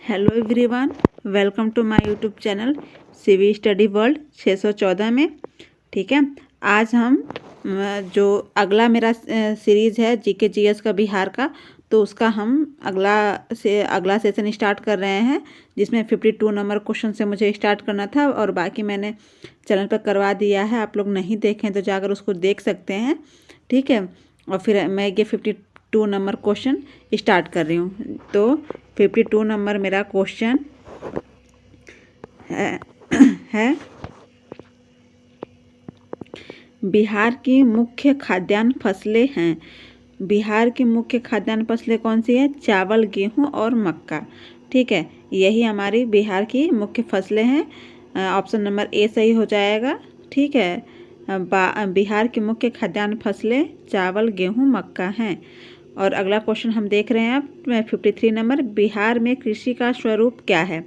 Hello everyone, welcome to my YouTube channel CV study world 614 में। ठीक है, आज हम जो अगला मेरा सीरीज़ है जीके जीएस का बिहार का, तो उसका हम अगला सेशन स्टार्ट कर रहे हैं, जिसमें 52 नंबर क्वेश्चन से मुझे स्टार्ट करना था और बाकी मैंने चैनल पर करवा दिया है। आप लोग नहीं देखें तो जाकर उसको देख सकते हैं। ठीक है, और फिर मैं ये 52 नंबर क्वेश्चन स्टार्ट कर रही हूँ। तो 52 नंबर मेरा क्वेश्चन है बिहार की मुख्य खाद्यान्न फसलें हैं। बिहार की मुख्य खाद्यान्न फसलें कौन सी है? चावल, गेहूं और मक्का। ठीक है, यही हमारी बिहार की मुख्य फसलें हैं। ऑप्शन नंबर ए सही हो जाएगा। ठीक है, बिहार की मुख्य खाद्यान्न फसलें चावल, गेहूं, मक्का हैं। और अगला क्वेश्चन हम देख रहे हैं अब 53 नंबर, बिहार में कृषि का स्वरूप क्या है?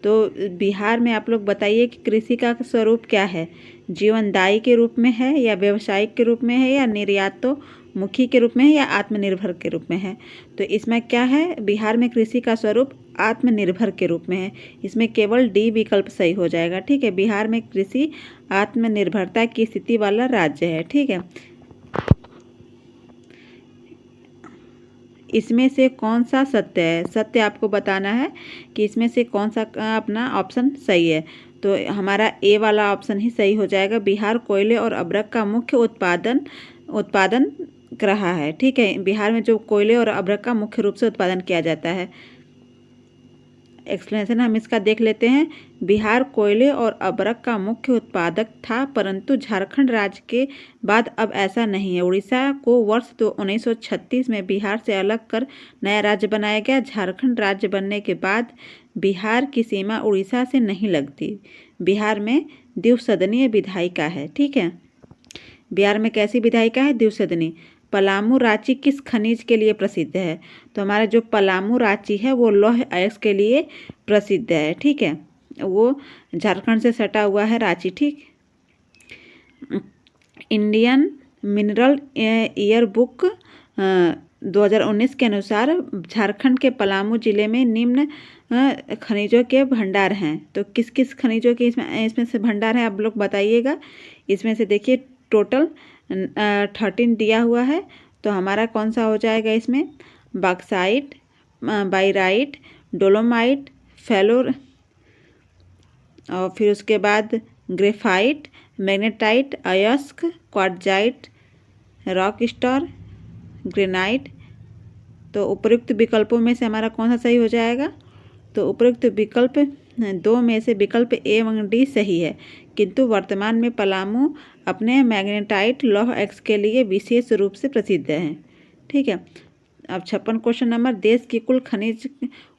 तो बिहार में आप लोग बताइए कि कृषि का स्वरूप क्या है? जीवनदायी के रूप में है, या व्यवसायिक के रूप में है, या निर्यातोन्मुखी के रूप में है, या आत्मनिर्भर के रूप में है? तो इसमें क्या है? बिहार में कृषि का स्वरूप आत्मनिर्भर के रूप में है। इसमें केवल डी विकल्प सही हो जाएगा। ठीक है, बिहार में कृषि आत्मनिर्भरता की स्थिति वाला राज्य है। ठीक है, इसमें से कौन सा सत्य है? सत्य आपको बताना है कि इसमें से कौन सा अपना ऑप्शन सही है। तो हमारा ए वाला ऑप्शन ही सही हो जाएगा। बिहार कोयले और अभ्रक का मुख्य उत्पादन रहा है। ठीक है, बिहार में जो कोयले और अभ्रक का मुख्य रूप से उत्पादन किया जाता है। एक्सप्लेनेशन हम इसका देख लेते हैं। बिहार कोयले और अभ्रक का मुख्य उत्पादक था, परंतु झारखंड राज्य के बाद अब ऐसा नहीं है। उड़ीसा को वर्ष 1936 में बिहार से अलग कर नया राज्य बनाया गया। झारखंड राज्य बनने के बाद बिहार की सीमा उड़ीसा से नहीं लगती। बिहार में द्विसदनीय विधायिका है। ठीक है, बिहार में कैसी विधायिका है? द्विसदनीय। पलामू रांची किस खनिज के लिए प्रसिद्ध है? तो हमारा जो पलामू रांची है वो लौह अयस्क के लिए प्रसिद्ध है। ठीक है, वो झारखंड से सटा हुआ है रांची। ठीक, इंडियन मिनरल ईयर बुक 2019 के अनुसार झारखंड के पलामू जिले में निम्न खनिजों के भंडार हैं। तो किस किस खनिजों के इसमें से भंडार है, आप लोग बताइएगा। इसमें से देखिए टोटल 13 दिया हुआ है। तो हमारा कौन सा हो जाएगा इसमें? बॉक्साइट, बाइराइट, डोलोमाइट, फेलोर, और फिर उसके बाद ग्रेफाइट, मैग्नेटाइट, अयस्क, क्वार्टजाइट, रॉक स्टार, ग्रेनाइट। तो उपयुक्त विकल्पों में से हमारा कौन सा सही हो जाएगा? तो उपयुक्त विकल्प दो में से विकल्प ए एवं डी सही है, किंतु वर्तमान में पलामू अपने मैग्नेटाइट लौह अयस्क के लिए विशेष रूप से प्रसिद्ध है। ठीक है, अब 56 क्वेश्चन नंबर, देश की कुल खनिज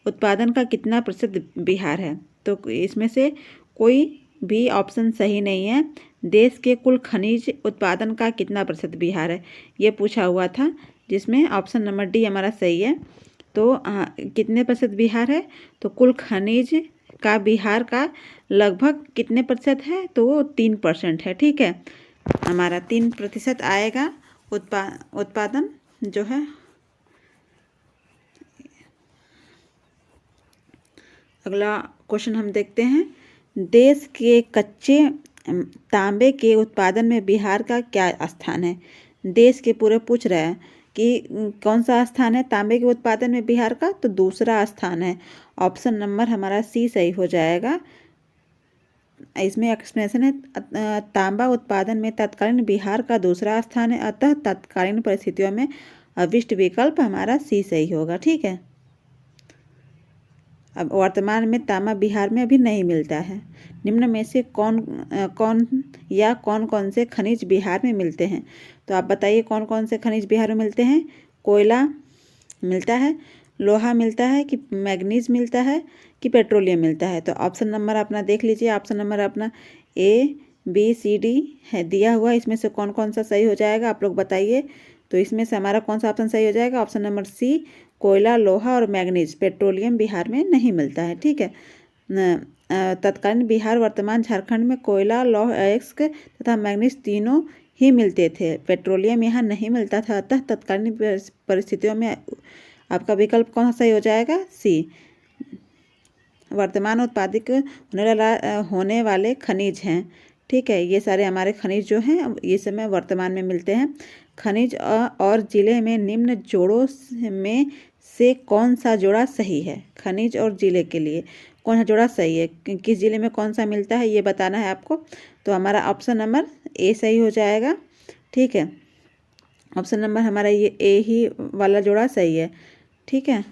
उत्पादन का कितना प्रतिशत बिहार है? तो इसमें से कोई भी ऑप्शन सही नहीं है। देश के कुल खनिज उत्पादन का कितना प्रतिशत बिहार है, ये पूछा हुआ था, जिसमें ऑप्शन नंबर डी हमारा सही है। तो कितने प्रतिशत बिहार है? तो कुल खनिज का बिहार का लगभग कितने प्रतिशत है? तो 3% है। ठीक है, हमारा 3% आएगा उत्पादन जो है। अगला क्वेश्चन हम देखते हैं, देश के कच्चे तांबे के उत्पादन में बिहार का क्या स्थान है? देश के पूरे पूछ रहा है कि कौन सा स्थान है तांबे के उत्पादन में बिहार का? तो दूसरा स्थान है। ऑप्शन नंबर हमारा सी सही हो जाएगा। इसमें एक्सप्लेनेशन है, तांबा उत्पादन में तत्कालीन बिहार का दूसरा स्थान है, अतः तत्कालीन परिस्थितियों में अभिष्ट विकल्प हमारा सी सही होगा। ठीक है, अब वर्तमान में तांबा बिहार में अभी नहीं मिलता है। निम्न में से कौन कौन से खनिज बिहार में मिलते हैं? तो आप बताइए कौन कौन से खनिज बिहार में मिलते हैं? कोयला मिलता है, लोहा मिलता है, कि मैग्नीज मिलता है, कि पेट्रोलियम मिलता है? तो ऑप्शन नंबर अपना देख लीजिए। ऑप्शन नंबर अपना ए बी सी डी है दिया हुआ, इसमें से कौन कौन सा सही हो जाएगा, आप लोग बताइए। तो इसमें से हमारा कौन सा ऑप्शन सही हो जाएगा? ऑप्शन नंबर सी, कोयला, लोहा और मैग्नीज। पेट्रोलियम बिहार में नहीं मिलता है। ठीक है, तत्कालीन बिहार वर्तमान झारखंड में कोयला, लौह अयस्क तथा मैग्नीज तीनों ही मिलते थे। पेट्रोलियम यहाँ नहीं मिलता था, अतः तत्कालीन परिस्थितियों में आपका विकल्प कौन सा सही हो जाएगा? सी। वर्तमान उत्पादित होने वाले खनिज हैं। ठीक है, ये सारे हमारे खनिज जो हैं ये समय वर्तमान में मिलते हैं। खनिज और जिले में निम्न जोड़ों में से कौन सा जोड़ा सही है? खनिज और जिले के लिए कौन सा जोड़ा सही है, किस जिले में कौन सा मिलता है ये बताना है आपको। तो हमारा ऑप्शन नंबर ए सही हो जाएगा। ठीक है, ऑप्शन नंबर हमारा ये ए ही वाला जोड़ा सही है। ठीक है,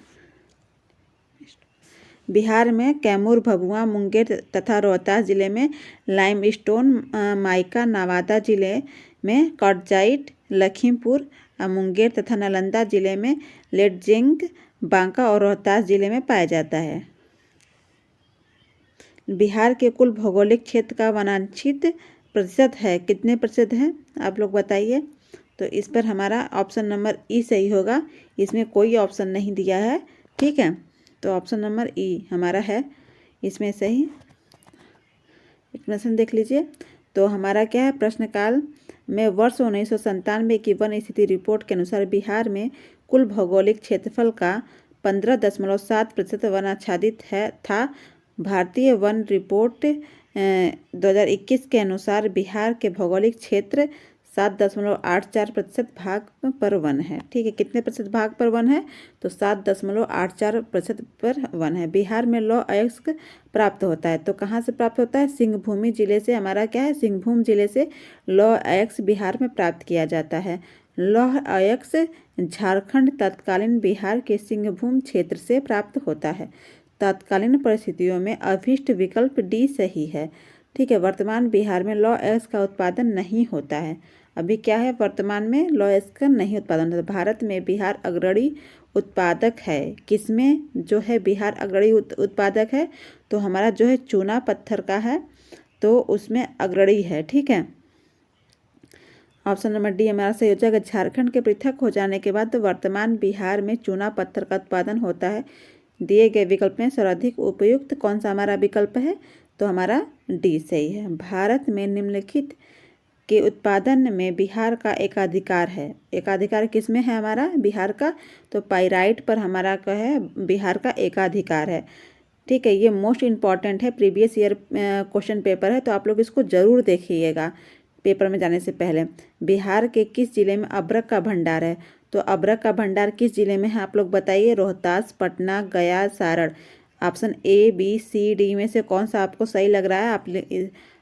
बिहार में कैमूर, भभुआ, मुंगेर तथा रोहतास जिले में लाइमस्टोन, माइका, नवादा जिले में क्वार्टजाइट, लखीमपुर, मुंगेर तथा नालंदा जिले में लेड-जिंक, बांका और रोहतास जिले में पाया जाता है। बिहार के कुल भौगोलिक क्षेत्र का वनांचित प्रतिशत है, कितने प्रतिशत है आप लोग बताइए। तो इस पर हमारा ऑप्शन नंबर ई सही होगा, इसमें कोई ऑप्शन नहीं दिया है। ठीक है, तो ऑप्शन नंबर ई हमारा है इसमें सही। प्रश्न देख लीजिए। तो हमारा क्या है, प्रश्नकाल में वर्ष 1997 की वन स्थिति रिपोर्ट के अनुसार बिहार में कुल भौगोलिक क्षेत्रफल का 15.7% वनाच्छादित था। भारतीय वन रिपोर्ट 2021 के अनुसार बिहार के भौगोलिक क्षेत्र 7.84% भाग पर वन है। ठीक है, कितने प्रतिशत भाग पर वन है? तो 7.84% पर वन है। बिहार में लौह अयस्क प्राप्त होता है, तो कहाँ से प्राप्त होता है? सिंहभूमि जिले से हमारा क्या है, सिंहभूम जिले से लौह अयस्क बिहार में प्राप्त किया जाता है। लौह अयस्क झारखंड तत्कालीन बिहार के सिंहभूम क्षेत्र से प्राप्त होता है। तत्कालीन परिस्थितियों में अभीष्ट विकल्प डी सही है। ठीक है, वर्तमान बिहार में लौह अयस्क का उत्पादन नहीं होता है। अभी क्या है, वर्तमान में लौह अयस्क का नहीं उत्पादन होता। भारत में बिहार अग्रणी उत्पादक है। किसमें जो है बिहार अग्रणी उत्पादक है? तो हमारा जो है चूना पत्थर का है, तो उसमें अग्रणी है। ठीक है, ऑप्शन नंबर डी हमारा सही हो जाएगा। झारखंड के पृथक हो जाने के बाद वर्तमान बिहार में चूना पत्थर का उत्पादन होता है। दिए गए विकल्प में सर्वाधिक उपयुक्त कौन सा हमारा विकल्प है? तो हमारा डी सही है। भारत में निम्नलिखित के उत्पादन में बिहार का एकाधिकार है। एकाधिकार किस में है हमारा बिहार का? तो पाइराइट पर हमारा का है बिहार का एकाधिकार है। ठीक है, ये मोस्ट इम्पॉर्टेंट है, प्रीवियस ईयर क्वेश्चन पेपर है, तो आप लोग इसको ज़रूर देखिएगा पेपर में जाने से पहले। बिहार के किस जिले में अब्रक का भंडार है? तो अब्रक का भंडार किस जिले में है आप लोग बताइए। Rohtas, Patna, Gaya, Saran. Option A, B, C, D में से कौन सा आपको सही लग रहा है?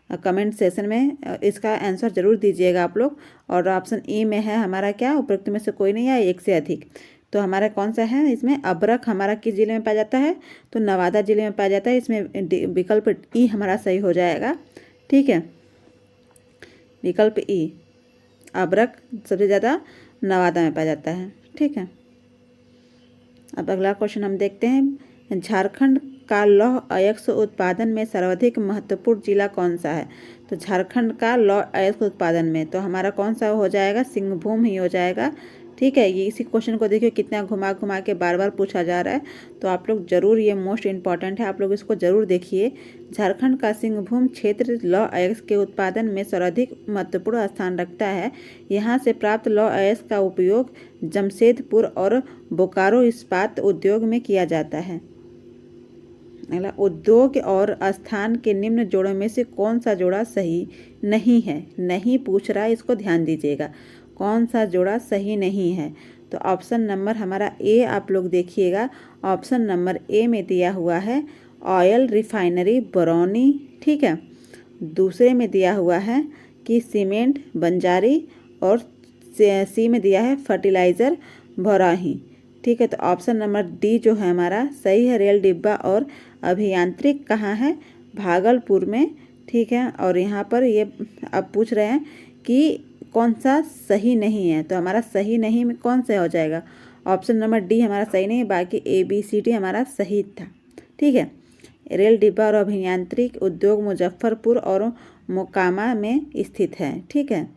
आप कमेंट सेशन में इसका आंसर जरूर दीजिएगा आप लोग। और ऑप्शन ई में है हमारा क्या, उपरोक्त में से कोई नहीं है, एक से अधिक। तो हमारा कौन सा है इसमें? अब्रक हमारा किस जिले में पाया जाता है? तो नवादा जिले में पाया जाता है। इसमें विकल्प ई हमारा सही हो जाएगा। ठीक है, विकल्प ई, अब्रक सबसे ज़्यादा नवादा में पाया जाता है। ठीक है, अब अगला क्वेश्चन हम देखते हैं। झारखंड का लौह अयस्क उत्पादन में सर्वाधिक महत्वपूर्ण जिला कौन सा है? तो झारखंड का लौह अयस्क उत्पादन में तो हमारा कौन सा हो जाएगा? सिंहभूम ही हो जाएगा। ठीक है, ये इसी क्वेश्चन को देखिए कितना घुमा घुमा के बार बार पूछा जा रहा है, तो आप लोग जरूर, ये मोस्ट इम्पॉर्टेंट है, आप लोग इसको जरूर देखिए। झारखंड का सिंहभूम क्षेत्र लौह अयस्क के उत्पादन में सर्वाधिक महत्वपूर्ण स्थान रखता है। यहाँ से प्राप्त लौह अयस्क का उपयोग जमशेदपुर और बोकारो इस्पात उद्योग में किया जाता है। अगला, उद्योग और स्थान के निम्न जोड़ों में से कौन सा जोड़ा सही नहीं है? नहीं पूछ रहा है, इसको ध्यान दीजिएगा, कौन सा जोड़ा सही नहीं है। तो ऑप्शन नंबर हमारा ए आप लोग देखिएगा। ऑप्शन नंबर ए में दिया हुआ है ऑयल रिफाइनरी बरौनी। ठीक है, दूसरे में दिया हुआ है कि सीमेंट बंजारी, और सी में दिया है फर्टिलाइज़र भौराही। ठीक है, तो ऑप्शन नंबर डी जो है हमारा सही है। रेल डिब्बा और अभियांत्रिक कहाँ है? भागलपुर में। ठीक है, और यहाँ पर ये अब पूछ रहे हैं कि कौन सा सही नहीं है, तो हमारा सही नहीं में कौन सा हो जाएगा? ऑप्शन नंबर डी हमारा सही नहीं है, बाकी ए, बी, सी, डी हमारा सही था। ठीक है, रेल डिब्बा और अभियांत्रिक उद्योग मुजफ्फरपुर और मोकामा में स्थित है। ठीक है,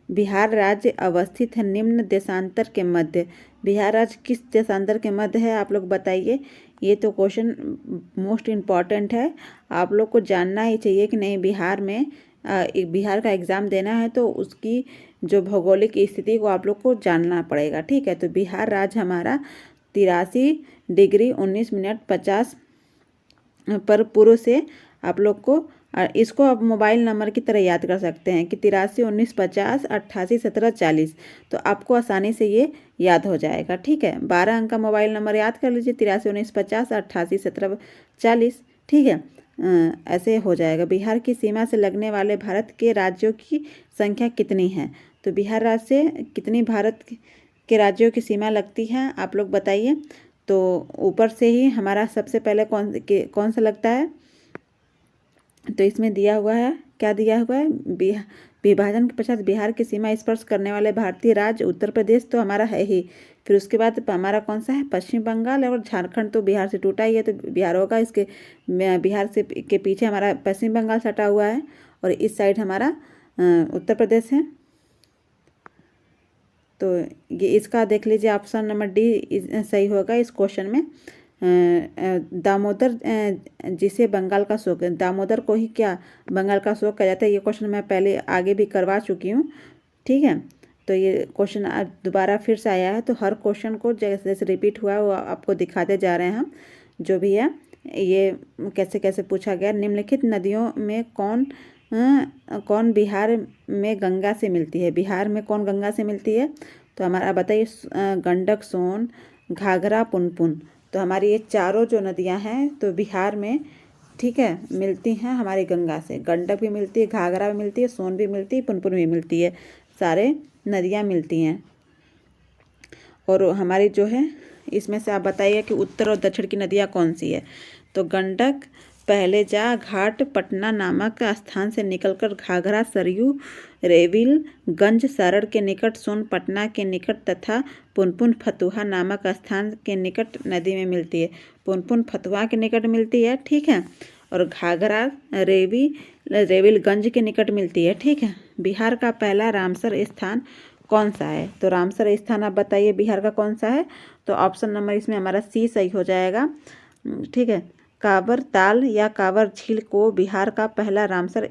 बिहार राज्य अवस्थित है निम्न देशांतर के मध्य। बिहार राज्य किस देशांतर के मध्य है आप लोग बताइए। ये तो क्वेश्चन मोस्ट इम्पॉर्टेंट है, आप लोग को जानना ही चाहिए कि नहीं। बिहार में बिहार का एग्ज़ाम देना है तो उसकी जो भौगोलिक स्थिति को आप लोग को जानना पड़ेगा। ठीक है, तो बिहार राज्य हमारा 83 डिग्री 19 मिनट 50 पर पूर्व से आप लोग को इसको आप मोबाइल नंबर की तरह याद कर सकते हैं कि 83 19 50 88 17 40। तो आपको आसानी से ये याद हो जाएगा। ठीक है, 12 अंक का मोबाइल नंबर याद कर लीजिए, 83 19 50 88 17 40। ठीक है, ऐसे हो जाएगा। बिहार की सीमा से लगने वाले भारत के राज्यों की संख्या कितनी है? तो बिहार राज्य से कितनी भारत के राज्यों की सीमा लगती है, आप लोग बताइए। तो ऊपर से ही हमारा सबसे पहले कौन सा लगता है? तो इसमें दिया हुआ है, क्या दिया हुआ है? विभाजन के पश्चात बिहार की सीमा स्पर्श करने वाले भारतीय राज्य उत्तर प्रदेश तो हमारा है ही। फिर उसके बाद हमारा कौन सा है? पश्चिम बंगाल। और झारखंड तो बिहार से टूटा ही है, तो बिहार होगा। इसके बिहार से के पीछे हमारा पश्चिम बंगाल सटा हुआ है और इस साइड हमारा उत्तर प्रदेश है। तो ये इसका देख लीजिए, ऑप्शन नंबर डी सही होगा इस क्वेश्चन में। दामोदर जिसे बंगाल का शोक, दामोदर को ही क्या बंगाल का शोक कहा जाता है? ये क्वेश्चन मैं पहले आगे भी करवा चुकी हूँ। ठीक है, तो ये क्वेश्चन दोबारा फिर से आया है। तो हर क्वेश्चन को जैसे जैसे रिपीट हुआ है वो आपको दिखाते जा रहे हैं हम, जो भी है ये कैसे कैसे पूछा गया। निम्नलिखित नदियों में कौन बिहार में गंगा से मिलती है? बिहार में कौन गंगा से मिलती है? तो हमारा बताइए, गंडक, सोन, घाघरा, पुनपुन। तो हमारी ये चारों जो नदियां हैं तो बिहार में, ठीक है, मिलती हैं हमारी गंगा से। गंडक भी मिलती है, घाघरा भी मिलती है, सोन भी मिलती है, पुनपुन भी मिलती है, सारे नदियां मिलती हैं। और हमारी जो है इसमें से आप बताइए कि उत्तर और दक्षिण की नदियां कौन सी है? तो गंडक पहले जा घाट पटना नामक स्थान से निकलकर घाघरा, सरयू, रेविल गंज सारण के निकट, सोन पटना के निकट तथा पुनपुन फतुहा नामक स्थान के निकट नदी में मिलती है। पुनपुन फतुहा के निकट मिलती है, ठीक है, और घाघरा रेविलगंज के निकट मिलती है। ठीक है, बिहार का पहला रामसर स्थान कौन सा है? तो रामसर स्थान आप बताइए बिहार का कौन सा है? तो ऑप्शन नंबर इसमें हमारा सी सही हो जाएगा। ठीक है, कांवर ताल या कांवर झील को बिहार का पहला रामसर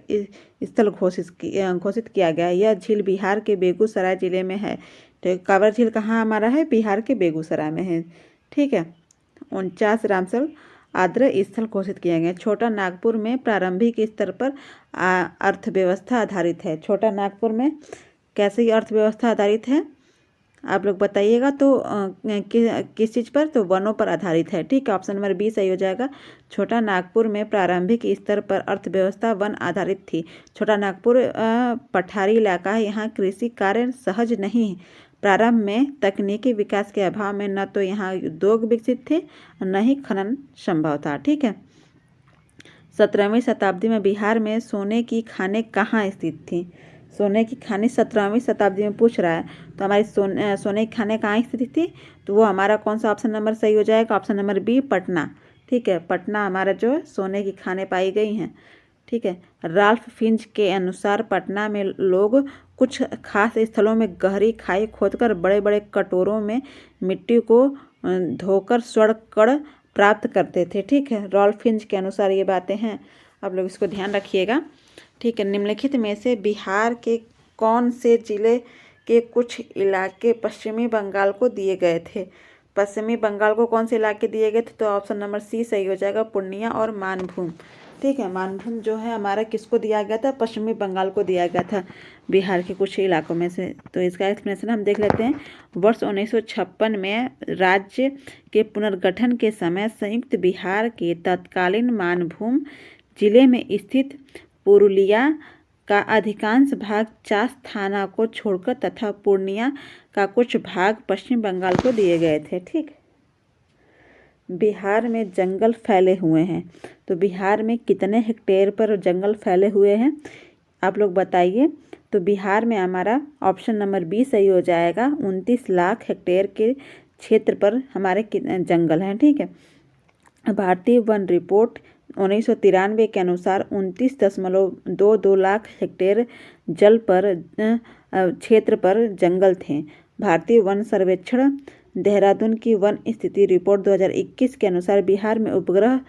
स्थल घोषित किया गया है। यह झील बिहार के बेगूसराय जिले में है। तो कांवर झील कहाँ हमारा है? बिहार के बेगूसराय में है। ठीक है, 49 रामसर आद्र स्थल घोषित किए गए। छोटा नागपुर में प्रारंभिक स्तर पर अर्थव्यवस्था आधारित है। छोटा नागपुर में कैसी अर्थव्यवस्था आधारित है आप लोग बताइएगा। तो किस चीज़ पर? तो वनों पर आधारित है। ठीक है, ऑप्शन नंबर बी सही हो जाएगा। छोटा नागपुर में प्रारंभिक स्तर पर अर्थव्यवस्था वन आधारित थी। छोटा नागपुर पठारी इलाका है, यहाँ कृषि कार्य सहज नहीं। प्रारंभ में तकनीकी विकास के अभाव में न तो यहाँ उद्योग विकसित थे न ही खनन संभव था। ठीक है, 17वीं शताब्दी में बिहार में सोने की खानें कहाँ स्थित थी? सोने की खानें 17वीं शताब्दी में पूछ रहा है, तो हमारी सोने की खानें कहाँ स्थित थी? तो वो हमारा कौन सा ऑप्शन नंबर सही हो जाएगा? Option number B, Patna. ठीक है, पटना हमारा जो है सोने की खानें पाई गई हैं। ठीक है, राल्फ फिंच के अनुसार पटना में लोग कुछ खास स्थलों में गहरी खाई खोदकर बड़े बड़े कटोरों में मिट्टी को धोकर स्वर्ण कण प्राप्त करते थे। ठीक है, राल्फ फिंच के अनुसार ये बातें हैं, आप लोग इसको ध्यान रखिएगा। ठीक है, निम्नलिखित में से बिहार के कौन से जिले के कुछ इलाके पश्चिमी बंगाल को दिए गए थे? पश्चिमी बंगाल को कौन से इलाके दिए गए थे? तो ऑप्शन नंबर सी सही हो जाएगा, पूर्णिया और मानभूम। ठीक है, मानभूम जो है हमारा किसको दिया गया था? पश्चिमी बंगाल को दिया गया था, बिहार के कुछ इलाकों में से। तो इसका एक्सप्लेनेशन हम देख लेते हैं। वर्ष 1956 में राज्य के पुनर्गठन के समय संयुक्त बिहार के तत्कालीन मानभूम जिले में स्थित पुरुलिया का अधिकांश भाग चास थाना को छोड़कर तथा पूर्णिया का कुछ भाग पश्चिम बंगाल को दिए गए थे। ठीक, बिहार में जंगल फैले हुए हैं, तो बिहार में कितने हेक्टेयर पर जंगल फैले हुए हैं आप लोग बताइए। तो बिहार में हमारा ऑप्शन नंबर बी सही हो जाएगा, 29 लाख हेक्टेयर के क्षेत्र पर हमारे जंगल हैं। ठीक है, भारतीय वन रिपोर्ट 1993 के अनुसार 29.22 लाख हेक्टेयर जल पर क्षेत्र पर जंगल थे। भारतीय वन सर्वेक्षण देहरादून की वन स्थिति रिपोर्ट 2021 के अनुसार बिहार में उपग्रह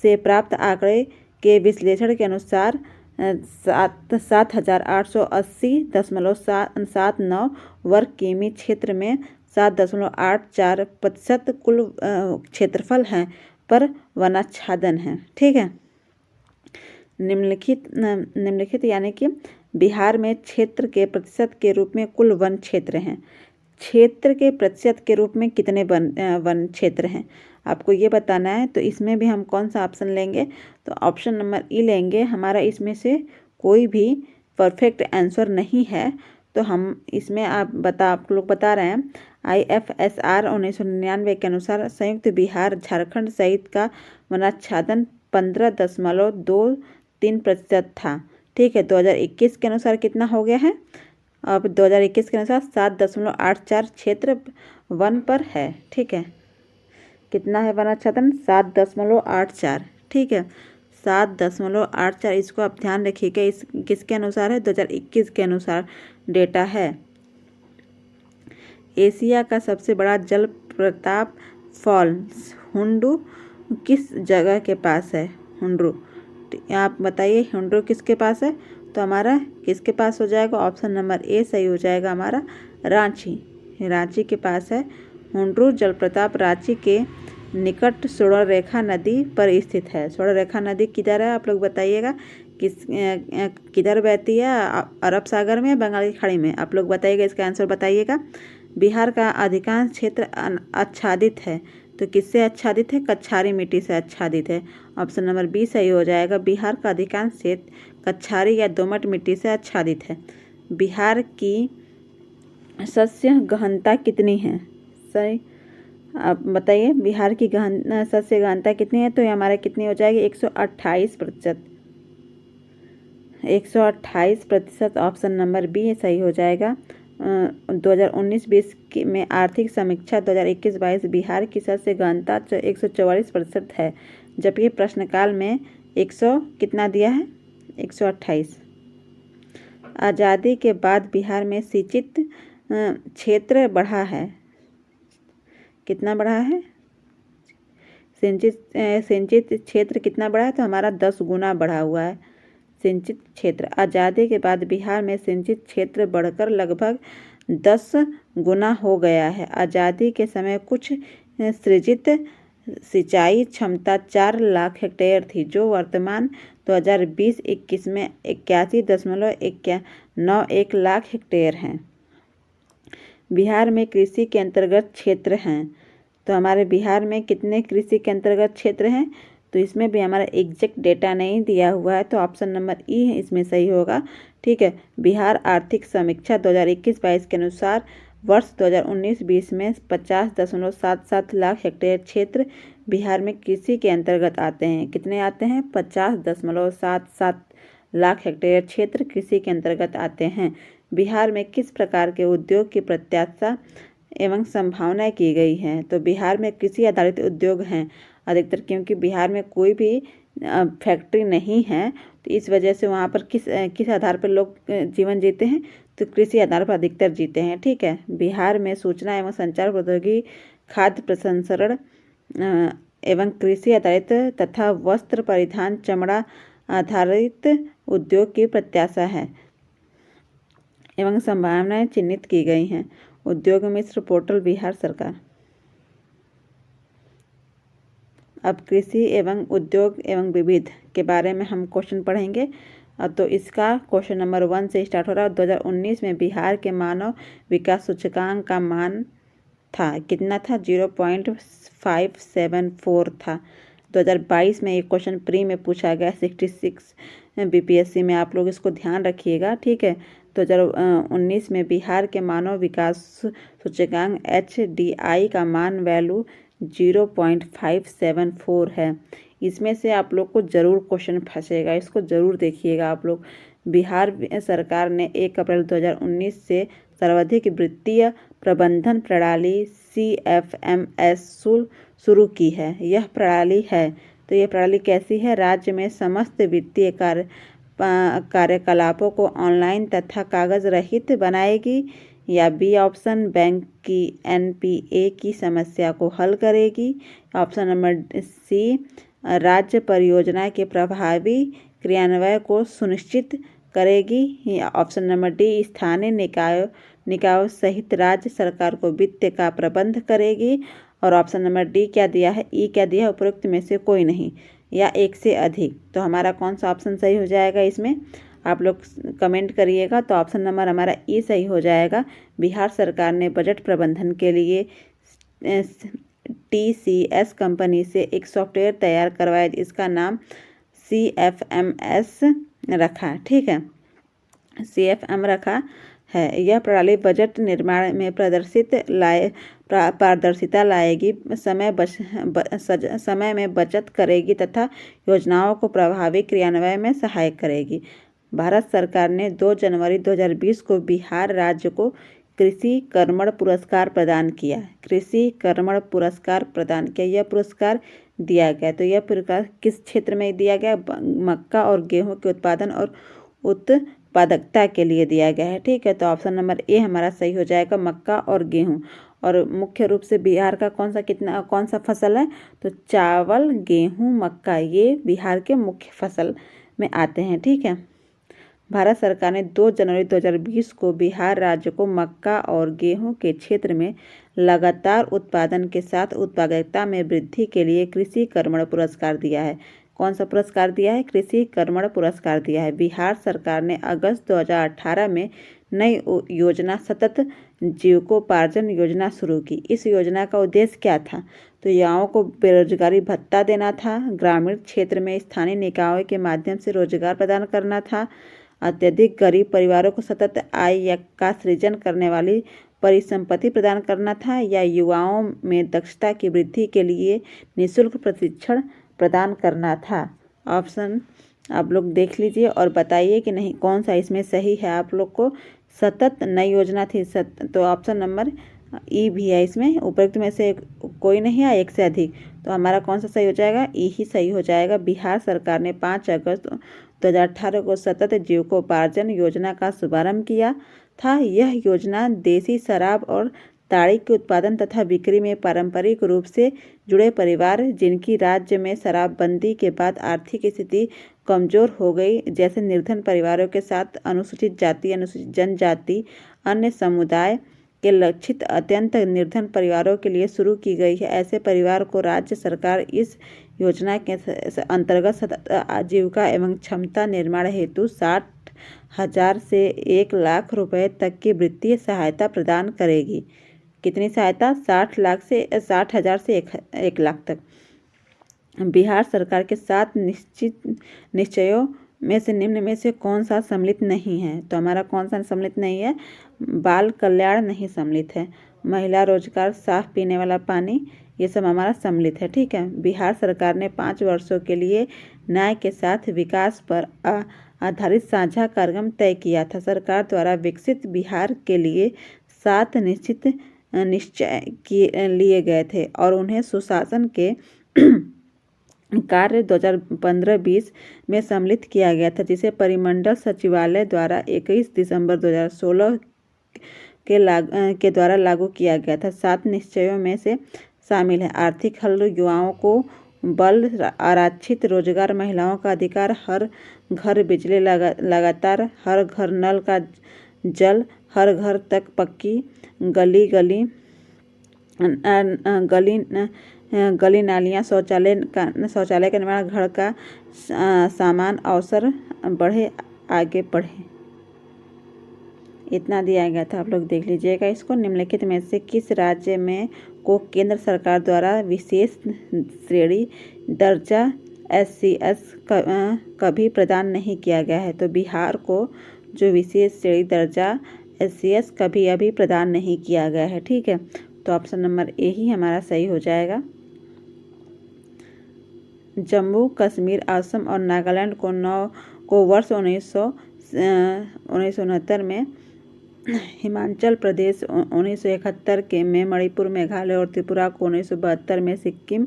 से प्राप्त आंकड़े के विश्लेषण के अनुसार 7,880.79 वर्ग किमी क्षेत्र में 7.84% कुल क्षेत्रफल हैं पर वनाच्छादन है। ठीक है, निम्नलिखित यानी कि बिहार में क्षेत्र के प्रतिशत के रूप में कुल वन क्षेत्र हैं। क्षेत्र के प्रतिशत के रूप में कितने वन क्षेत्र हैं आपको ये बताना है। तो इसमें भी हम कौन सा ऑप्शन लेंगे, तो ऑप्शन नंबर ई लेंगे। हमारा इसमें से कोई भी परफेक्ट आंसर नहीं है, तो हम इसमें आप लोग बता रहे हैं IFSR 1999 के अनुसार संयुक्त बिहार झारखंड सहित का वनाच्छादन 15.23% था। ठीक है, 2021 के अनुसार कितना हो गया है, अब 2021 के अनुसार 7.84 क्षेत्र वन पर है। ठीक है, कितना है वनाच्छादन, 7.84। ठीक है, 7.84। इसको आप ध्यान रखिएगा, इस किसके अनुसार है, 2021 के अनुसार डेटा है। एशिया का सबसे बड़ा जल प्रपात फॉल्स हुंडू किस जगह के पास है, हुंडू। आप बताइए हुंडू किसके पास है, तो हमारा किसके पास हो जाएगा, ऑप्शन नंबर ए सही हो जाएगा हमारा, रांची के पास है। हुंडू जलप्रपात रांची के निकट स्वर्णरेखा नदी पर स्थित है। स्वर्णरेखा नदी किधर है आप लोग बताइएगा, किधर बहती है, अरब सागर में, बंगाल की खाड़ी में, आप लोग बताइएगा, इसका आंसर बताइएगा। बिहार का अधिकांश क्षेत्र आच्छादित है, तो किससे आच्छादित है, कछारी मिट्टी से आच्छादित है। ऑप्शन नंबर बी सही हो जाएगा, बिहार का अधिकांश क्षेत्र कछारी या दोमट मिट्टी से आच्छादित है। बिहार की सस्य गहनता कितनी है, सही आप बताइए, बिहार की सस्य गहनता कितनी है, तो ये हमारा कितनी हो जाएगी, 128%। 128%, ऑप्शन नंबर बी सही हो जाएगा। 2019-20 में आर्थिक समीक्षा 2021-22 बिहार की सस्य गहनता 144% है, जबकि प्रश्नकाल में 100 कितना दिया है, 128। आज़ादी के बाद बिहार में सिंचित क्षेत्र बढ़ा है, कितना बढ़ा है, सिंचित क्षेत्र कितना बढ़ा है, तो हमारा 10 गुना बढ़ा हुआ है सिंचित क्षेत्र। आज़ादी के बाद बिहार में सिंचित क्षेत्र बढ़कर लगभग 10 गुना हो गया है। आज़ादी के समय कुछ सृजित सिंचाई क्षमता 4 लाख हेक्टेयर थी, जो वर्तमान 2020-21 में 81.91 लाख हेक्टेयर हैं। बिहार में कृषि के अंतर्गत क्षेत्र हैं, तो हमारे बिहार में कितने कृषि के अंतर्गत क्षेत्र हैं, तो इसमें भी हमारा एग्जैक्ट डेटा नहीं दिया हुआ है, तो ऑप्शन नंबर ई इसमें सही होगा। ठीक है, बिहार आर्थिक समीक्षा 2021-22 के अनुसार वर्ष 2019-20 में 50.77 लाख हेक्टेयर क्षेत्र बिहार में कृषि के अंतर्गत आते हैं। कितने आते हैं, 50.77 लाख हेक्टेयर क्षेत्र कृषि के अंतर्गत आते हैं। बिहार में किस प्रकार के उद्योग की प्रत्याशा एवं संभावनाएं की गई हैं, तो बिहार में कृषि आधारित उद्योग हैं अधिकतर, क्योंकि बिहार में कोई भी फैक्ट्री नहीं है, तो इस वजह से वहाँ पर किस आधार पर लोग जीवन जीते हैं, तो कृषि आधार पर अधिकतर जीते हैं। ठीक है, बिहार में सूचना एवं संचार प्रौद्योगिकी, खाद्य प्रसंस्करण एवं कृषि आधारित तथा वस्त्र परिधान चमड़ा आधारित उद्योग की प्रत्याशा है एवं संभावनाएं चिन्हित की गई हैं। उद्योग मित्र पोर्टल बिहार सरकार। अब कृषि एवं उद्योग एवं विविध के बारे में हम क्वेश्चन पढ़ेंगे। तो इसका क्वेश्चन नंबर 1 से स्टार्ट हो रहा है। 2019 में बिहार के मानव विकास सूचकांक का मान था, कितना था, 0.574 था। 2022 में एक क्वेश्चन प्री में पूछा गया 66 BPSC में, आप लोग इसको ध्यान रखिएगा। ठीक है, 2019 में बिहार के मानव विकास सूचकांक HDI का मान वैल्यू 0.574 है। इसमें से आप लोग को ज़रूर क्वेश्चन फंसेगा, इसको ज़रूर देखिएगा आप लोग। बिहार सरकार ने 1 अप्रैल 2019 से सर्वाधिक वित्तीय प्रबंधन प्रणाली CFMS शुरू की है। यह प्रणाली है, तो यह प्रणाली कैसी है, राज्य में समस्त वित्तीय कार्यकलापों को ऑनलाइन तथा कागज रहित बनाएगी, या बी ऑप्शन बैंक की NPA की समस्या को हल करेगी। ऑप्शन नंबर सी राज्य परियोजना के प्रभावी क्रियान्वयन को सुनिश्चित करेगी। ऑप्शन नंबर डी स्थानीय निकायों सहित राज्य सरकार को वित्त का प्रबंध करेगी। और ऑप्शन नंबर डी क्या दिया है, ई क्या दिया है, उपरोक्त में से कोई नहीं या एक से अधिक। तो हमारा कौन सा ऑप्शन सही हो जाएगा इसमें, आप लोग कमेंट करिएगा। तो ऑप्शन नंबर हमारा ई सही हो जाएगा। बिहार सरकार ने बजट प्रबंधन के लिए TCS कंपनी से एक सॉफ्टवेयर तैयार करवाया, इसका नाम CFMS रखा। ठीक है, CFM रखा है। यह प्रणाली बजट निर्माण में पारदर्शिता लाएगी, समय में बचत करेगी तथा योजनाओं को प्रभावी क्रियान्वयन में सहायक करेगी। भारत सरकार ने 2 जनवरी 2020 को बिहार राज्य को कृषि कर्मण पुरस्कार प्रदान किया। कृषि कर्मण पुरस्कार प्रदान किया, यह पुरस्कार दिया गया। तो यह पुरस्कार किस क्षेत्र में दिया गया, मक्का और गेहूं के उत्पादन और उत्पादकता के लिए दिया गया है। ठीक है, तो ऑप्शन नंबर ए हमारा सही हो जाएगा, मक्का और गेहूं। और मुख्य रूप से बिहार का कौन सा फसल है, तो चावल, गेहूं, मक्का, ये बिहार के मुख्य फसल में आते हैं। ठीक है, भारत सरकार ने 2 जनवरी 2020 को बिहार राज्य को मक्का और गेहूं के क्षेत्र में लगातार उत्पादन के साथ उत्पादकता में वृद्धि के लिए कृषि कर्मण पुरस्कार दिया है। कौन सा पुरस्कार दिया है, कृषि कर्मण पुरस्कार दिया है। बिहार सरकार ने अगस्त 2018 में नई योजना सतत जीविकोपार्जन योजना शुरू की। इस योजना का उद्देश्य क्या था, तो युवाओं को बेरोजगारी भत्ता देना था, ग्रामीण क्षेत्र में स्थानीय निकायों के माध्यम से रोजगार प्रदान करना था, अत्यधिक गरीब परिवारों को सतत आय का सृजन करने वाली परिसंपत्ति प्रदान करना था, या युवाओं में दक्षता की वृद्धि के लिए निःशुल्क प्रशिक्षण प्रदान करना था। ऑप्शन आप लोग देख लीजिए और बताइए कि नहीं कौन सा इसमें सही है। आप लोग को सतत नई योजना थी, तो ऑप्शन नंबर ई भी है इसमें, उपरोक्त में से कोई नहीं है, एक से अधिक। तो हमारा कौन सा सही हो जाएगा, ई ही सही हो जाएगा। बिहार सरकार ने 5 अगस्त 2018 को सतत जीविकोपार्जन योजना का शुभारंभ किया था। यह योजना देसी शराब और ताड़ी के उत्पादन तथा बिक्री में पारंपरिक रूप से जुड़े परिवार, जिनकी राज्य में शराबबंदी के बाद आर्थिक स्थिति कमजोर हो गई, जैसे निर्धन परिवारों के साथ अनुसूचित जाति, अनुसूचित जनजाति, अन्य समुदाय के लक्षित अत्यंत निर्धन परिवारों के लिए शुरू की गई है। ऐसे परिवार को राज्य सरकार इस योजना के अंतर्गत सतत आजीविका एवं क्षमता निर्माण हेतु 60,000 से 1 लाख रुपए तक की वित्तीय सहायता प्रदान करेगी। कितनी सहायता, 60,000 से 1 लाख तक। बिहार सरकार के 7 निश्चयों में से निम्न में से कौन सा सम्मिलित नहीं है, तो हमारा कौन सा सम्मिलित नहीं है, बाल कल्याण नहीं सम्मिलित है, महिला रोजगार, साफ पीने वाला पानी, ये सब हमारा सम्मिलित है। ठीक है, बिहार सरकार ने 5 वर्षों के लिए न्याय के साथ विकास पर आधारित साझा कार्यक्रम तय किया था। सरकार द्वारा विकसित बिहार के लिए 7 निश्चय लिए गए थे और उन्हें सुशासन के कार्य 2015-20 में सम्मिलित किया गया था, जिसे परिमंडल सचिवालय द्वारा 21 दिसंबर 2016 के द्वारा लागू किया गया था। 7 निश्चयों में से शामिल है आर्थिक हल, युवाओं को बल, आरक्षित रोजगार, महिलाओं का अधिकार, हर घर बिजली लगातार, हर घर नल का जल, हर घर तक पक्की गली नालियाँ, शौचालय का निर्माण, घर का सामान, अवसर बढ़े, आगे बढ़े। इतना दिया गया था, आप लोग देख लीजिएगा इसको। निम्नलिखित में से किस राज्य में को केंद्र सरकार द्वारा विशेष श्रेणी दर्जा SCS कभी प्रदान नहीं किया गया है, तो बिहार को जो विशेष श्रेणी दर्जा SCS कभी अभी प्रदान नहीं किया गया है। ठीक है, तो ऑप्शन नंबर ए ही हमारा सही हो जाएगा। जम्मू कश्मीर, असम और नागालैंड को वर्ष 1969 में, हिमाचल प्रदेश 1971 में, मणिपुर, मेघालय और त्रिपुरा को 1972 में, सिक्किम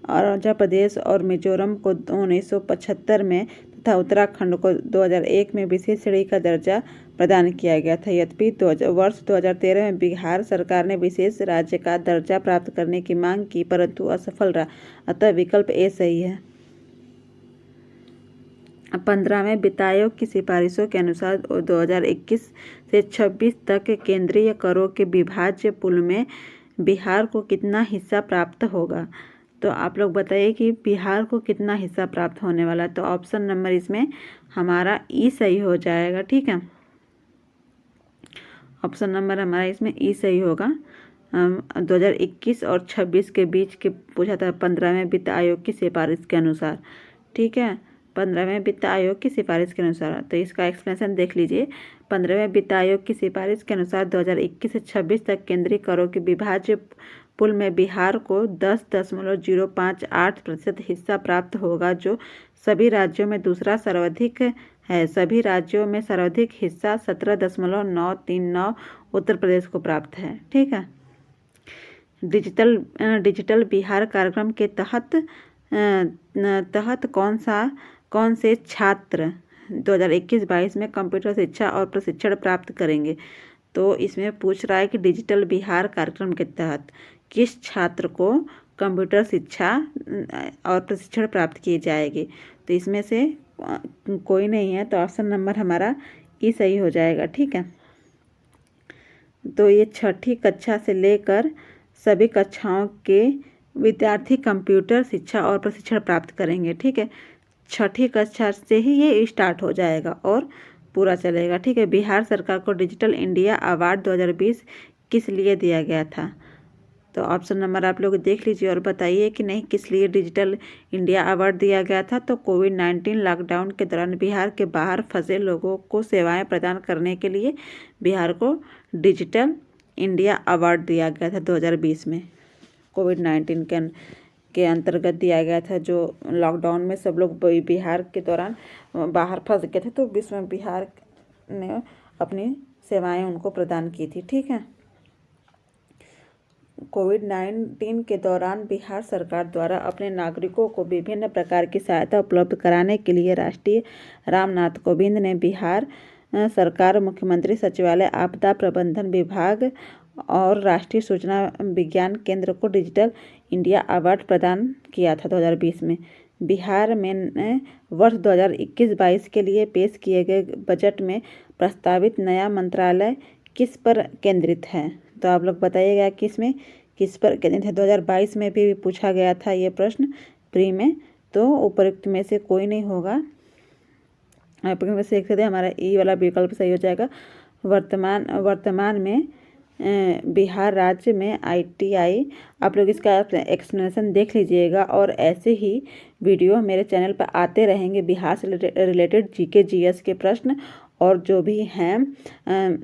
और आंध्र प्रदेश और मिजोरम को 1975 में तथा उत्तराखंड को 2001 में विशेष श्रेणी का दर्जा प्रदान किया गया था। यद्यपि वर्ष 2013 में बिहार सरकार ने विशेष राज्य का दर्जा प्राप्त करने की मांग की, परंतु असफल रहा, अतः विकल्प ए सही है। 15वें वित्त आयोग की सिफारिशों के अनुसार 2021 से 26 तक केंद्रीय करों के विभाज्य पूल में बिहार को कितना हिस्सा प्राप्त होगा। तो आप लोग बताइए कि बिहार को कितना हिस्सा प्राप्त होने वाला है। तो ऑप्शन नंबर इसमें हमारा ई सही हो जाएगा। ठीक है, ऑप्शन नंबर हमारा इसमें ई सही होगा। 2021 और 26 के बीच के पूछा था 15वें वित्त आयोग की सिफारिश के अनुसार। ठीक है, 15वें वित्त आयोग की सिफारिश के अनुसार। तो इसका एक्सप्लेनेशन देख लीजिए। 15वें वित्त आयोग की सिफारिश के अनुसार 2021 से 26 तक केंद्रीय करों के विभाज्य पुल में बिहार को 10.058% हिस्सा प्राप्त होगा, जो सभी राज्यों में दूसरा सर्वाधिक है। सभी राज्यों में सर्वाधिक हिस्सा 17.939 उत्तर प्रदेश को प्राप्त है। ठीक है, डिजिटल बिहार कार्यक्रम के तहत कौन से छात्र 2021-22 में कंप्यूटर शिक्षा और प्रशिक्षण प्राप्त करेंगे। तो इसमें पूछ रहा है कि डिजिटल बिहार कार्यक्रम के तहत किस छात्र को कंप्यूटर शिक्षा और प्रशिक्षण प्राप्त की जाएगी। तो इसमें से कोई नहीं है, तो ऑप्शन नंबर हमारा ई सही हो जाएगा। ठीक है, तो ये 6ठी कक्षा से लेकर सभी कक्षाओं के विद्यार्थी कंप्यूटर शिक्षा और प्रशिक्षण प्राप्त करेंगे। ठीक है, 6ठी कक्षा से ही ये स्टार्ट हो जाएगा और पूरा चलेगा। ठीक है, बिहार सरकार को डिजिटल इंडिया अवार्ड 2020 किस लिए दिया गया था। तो ऑप्शन नंबर आप लोग देख लीजिए और बताइए कि नहीं किस लिए डिजिटल इंडिया अवार्ड दिया गया था। तो कोविड-19 लॉकडाउन के दौरान बिहार के बाहर फंसे लोगों को सेवाएं प्रदान करने के लिए बिहार को डिजिटल इंडिया अवार्ड दिया गया था 2020 में। कोविड-19 के अंतर्गत दिया गया था, जो लॉकडाउन में सब लोग बिहार के दौरान बाहर फंस गए थे, तो बीच में बिहार ने अपनी सेवाएं उनको प्रदान की थी। ठीक है, कोविड-19 के दौरान बिहार सरकार द्वारा अपने नागरिकों को विभिन्न प्रकार की सहायता उपलब्ध कराने के लिए राष्ट्रपति रामनाथ कोविंद ने बिहार सरकार, मुख्यमंत्री सचिवालय, आपदा प्रबंधन विभाग और राष्ट्रीय सूचना विज्ञान केंद्र को डिजिटल इंडिया अवार्ड प्रदान किया था 2020 में। बिहार में वर्ष 2021-22 के लिए पेश किए गए बजट में प्रस्तावित नया मंत्रालय किस पर केंद्रित है। तो आप लोग बताइएगा किस पर केंद्रित है। 2022 में भी पूछा गया था ये प्रश्न प्री में। तो उपयुक्त में से कोई नहीं होगा। उपयुक्त में से एक हमारा ई वाला विकल्प सही हो जाएगा। वर्तमान में बिहार राज्य में ITI। आप लोग इसका एक्सप्लेनेशन देख लीजिएगा और ऐसे ही वीडियो मेरे चैनल पर आते रहेंगे। बिहार से रिलेटेड GK GS के प्रश्न और जो भी हैं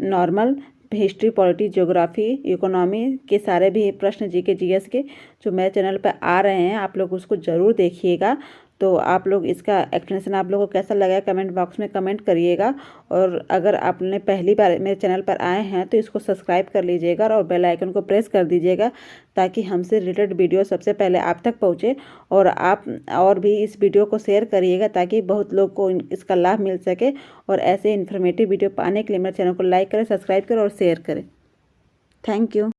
normal history, polity, geography, economy के सारे भी प्रश्न GK GS के जो मेरे चैनल पर आ रहे हैं, आप लोग उसको ज़रूर देखिएगा। तो आप लोग इसका एक्सप्लेनेशन आप लोगों को कैसा लगा कमेंट बॉक्स में कमेंट करिएगा। और अगर आपने पहली बार मेरे चैनल पर आए हैं तो इसको सब्सक्राइब कर लीजिएगा और बेल आइकन को प्रेस कर दीजिएगा, ताकि हमसे रिलेटेड वीडियो सबसे पहले आप तक पहुंचे। और आप और भी इस वीडियो को शेयर करिएगा ताकि बहुत लोग को इसका लाभ मिल सके। और ऐसे इन्फॉर्मेटिव वीडियो पाने के लिए मेरे चैनल को लाइक करें, सब्सक्राइब करें और शेयर करें। Thank you.